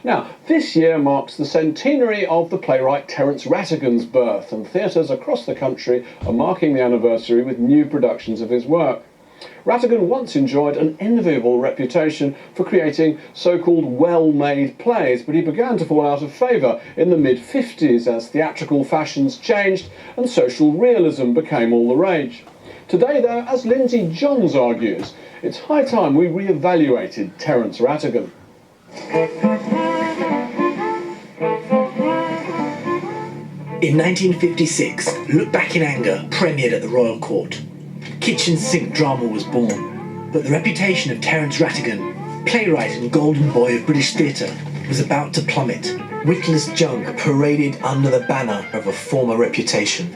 Now, this year marks the centenary of the playwright Terence Rattigan's birth, and theatres across the country are marking the anniversary with new productions of his work. Rattigan once enjoyed an enviable reputation for creating so-called well-made plays, but he began to fall out of favour in the mid-50s as theatrical fashions changed and social realism became all the rage. Today, though, as Lindsay argues, it's high time we re-evaluated Terence Rattigan. In 1956, Look Back in Anger premiered at the Royal Court. Kitchen sink drama was born, but the reputation of Terence Rattigan, playwright and golden boy of British theatre, was about to plummet. Witless junk paraded under the banner of a former reputation.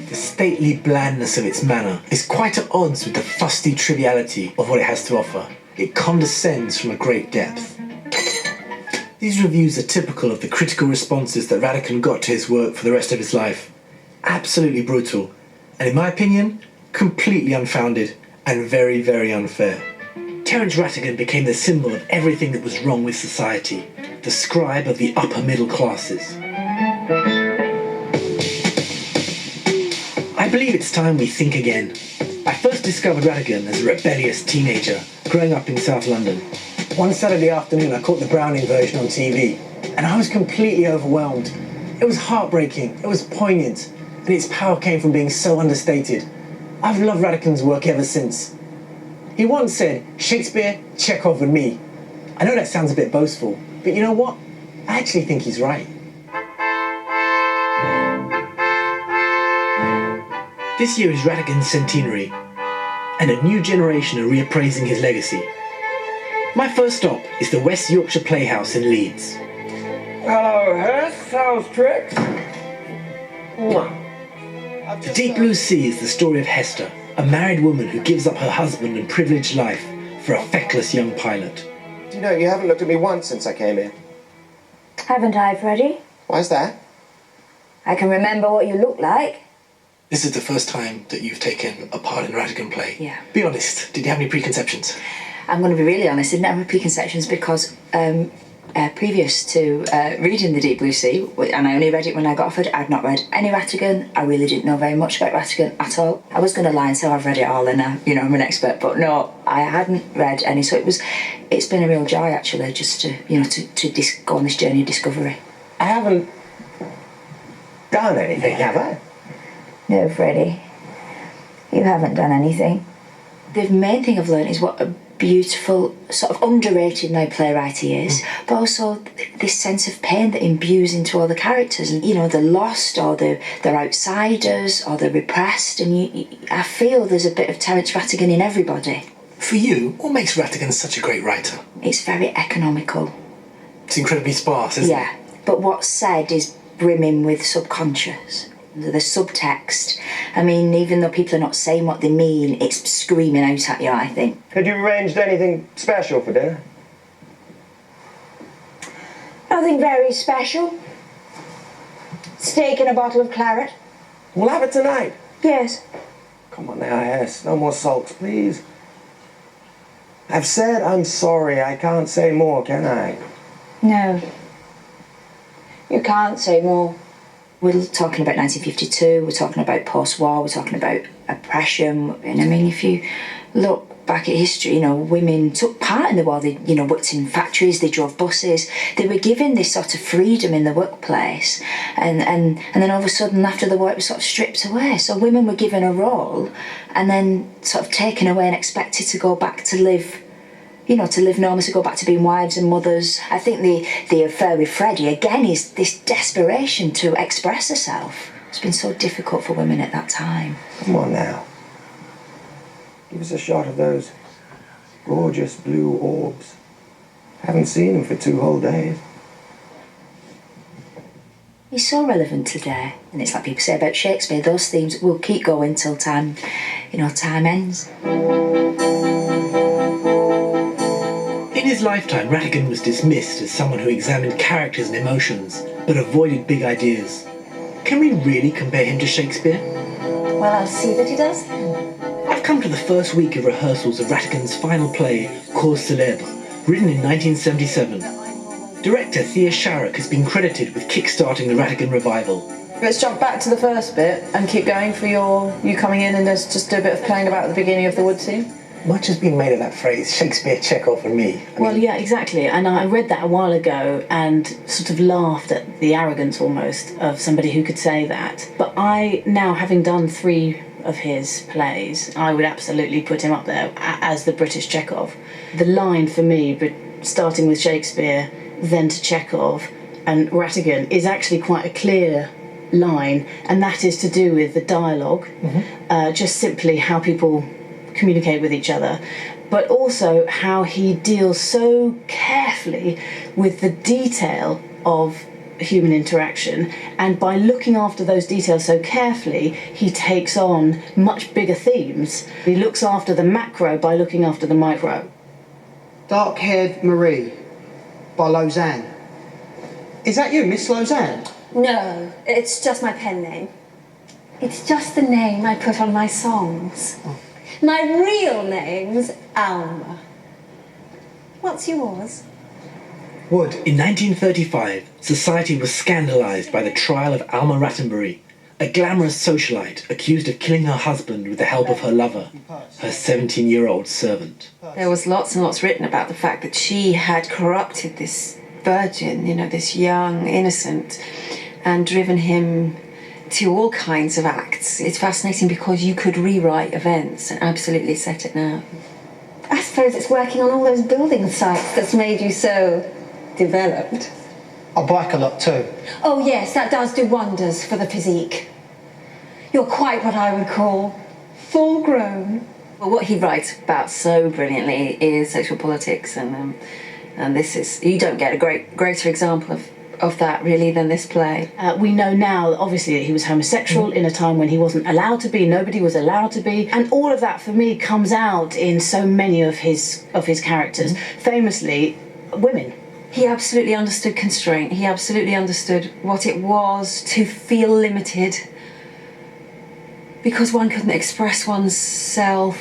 The stately blandness of its manner is quite at odds with the fusty triviality of what it has to offer. It condescends from a great depth. These reviews are typical of the critical responses that Rattigan got to his work for the rest of his life. Absolutely brutal, and in my opinion, completely unfounded and very, very unfair. Terence Rattigan became the symbol of everything that was wrong with society, the scribe of the upper middle classes. I believe it's time we think again. I first discovered Rattigan as a rebellious teenager growing up in South London. One Saturday afternoon I caught the Browning version on TV, and I was completely overwhelmed. It was heartbreaking, it was poignant, and its power came from being so understated. I've loved Rattigan's work ever since. He once said, "Shakespeare, Chekhov and me." I know that sounds a bit boastful, but you know what? I actually think he's right. This year is Rattigan's centenary, and a new generation are reappraising his legacy. My first stop is the West Yorkshire Playhouse in Leeds. Hello, Hurst. How's tricks? The Deep Blue Sea is the story of Hester, a married woman who gives up her husband and privileged life for a feckless young pilot. Do you know, you haven't looked at me once since I came here. Haven't I, Freddie? Why's that? I can remember what you look like. This is the first time that you've taken a part in a Rattigan play. Yeah. Be honest, did you have any preconceptions? I'm going to be really honest, I didn't have any preconceptions because previous to reading The Deep Blue Sea, and I only read it when I got offered, I'd not read any Rattigan. I really didn't know very much about Rattigan at all. I was going to lie and say I've read it all and I'm an expert, but no, I hadn't read any. So it's been a real joy actually, just to go on this journey of discovery. I haven't done anything, have I? No, Freddie, you haven't done anything. The main thing I've learned is what a beautiful, sort of underrated now playwright he is, but also this sense of pain that imbues into all the characters, and the lost, or they're outsiders, or they're repressed, and I feel there's a bit of Terence Rattigan in everybody. For you, what makes Rattigan such a great writer? It's very economical. It's incredibly sparse, isn't it? Yeah, but what's said is brimming with subconscious. The subtext, I mean, even though people are not saying what they mean, it's screaming out at you, I think. Had you arranged anything special for dinner? Nothing very special. Steak and a bottle of claret. We'll have it tonight. Yes. Come on now, Hess. No more sulks, please. I've said I'm sorry. I can't say more, can I? No. You can't say more. We're talking about 1952, we're talking about post-war, we're talking about oppression. And I mean, if you look back at history, women took part in the war. They, worked in factories, they drove buses. They were given this sort of freedom in the workplace. And then all of a sudden, after the war, it was sort of stripped away. So women were given a role and then sort of taken away and expected to go back to live normally, to go back to being wives and mothers. I think the affair with Freddie, again, is this desperation to express herself. It's been so difficult for women at that time. Come on now. Give us a shot of those gorgeous blue orbs. Haven't seen them for 2 whole days. He's so relevant today. And it's like people say about Shakespeare, those themes will keep going till time ends. In his lifetime, Rattigan was dismissed as someone who examined characters and emotions, but avoided big ideas. Can we really compare him to Shakespeare? Well, I'll see that he does. I've come to the first week of rehearsals of Rattigan's final play, Cause Célèbre, Written in 1977, director Thea Sharrock has been credited with kick-starting the Rattigan revival. Let's jump back to the first bit and keep going for you coming in and just do a bit of playing about at the beginning of the wood scene. Much has been made of that phrase, Shakespeare, Chekhov and me. Well, yeah, exactly. And I read that a while ago and sort of laughed at the arrogance almost of somebody who could say that. But I, now having done 3 of his plays, I would absolutely put him up there as the British Chekhov. The line for me, but starting with Shakespeare, then to Chekhov and Rattigan, is actually quite a clear line, and that is to do with the dialogue, just simply how people communicate with each other, but also how he deals so carefully with the detail of human interaction, and by looking after those details so carefully, he takes on much bigger themes. He looks after the macro by looking after the micro. Dark-haired Marie by Lausanne. Is that you, Miss Lausanne? No, it's just my pen name. It's just the name I put on my songs. Oh. My real name's Alma. What's yours? Wood. In 1935, society was scandalised by the trial of Alma Rattenbury, a glamorous socialite accused of killing her husband with the help of her lover, her 17-year-old servant. There was lots and lots written about the fact that she had corrupted this virgin, this young innocent, and driven him to all kinds of acts. It's fascinating because you could rewrite events and absolutely set it now. I suppose it's working on all those building sites that's made you so developed. I bike a lot too. Oh yes, that does do wonders for the physique. You're quite what I would call full grown. Well, what he writes about so brilliantly is sexual politics, and this is, you don't get a greater example of that really than this play. We know now, obviously, that he was homosexual in a time when he wasn't allowed to be, nobody was allowed to be, and all of that for me comes out in so many of his characters. Famously, women. He absolutely understood constraint. He absolutely understood what it was to feel limited because one couldn't express oneself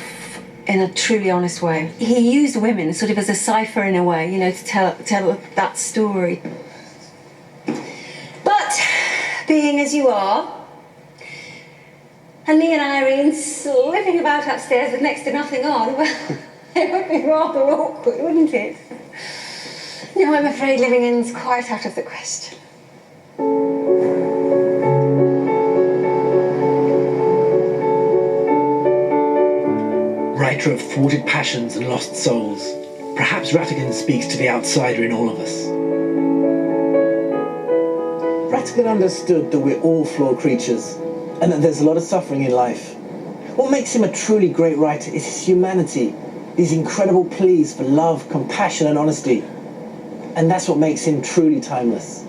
in a truly honest way. He used women sort of as a cipher in a way, to tell that story. But being as you are, and me and Irene slipping about upstairs with next to nothing on, well, it would be rather awkward, wouldn't it? No, I'm afraid living in's quite out of the question. Writer of thwarted passions and lost souls, perhaps Rattigan speaks to the outsider in all of us. Rattigan understood that we're all flawed creatures, and that there's a lot of suffering in life. What makes him a truly great writer is his humanity, these incredible pleas for love, compassion and honesty. And that's what makes him truly timeless.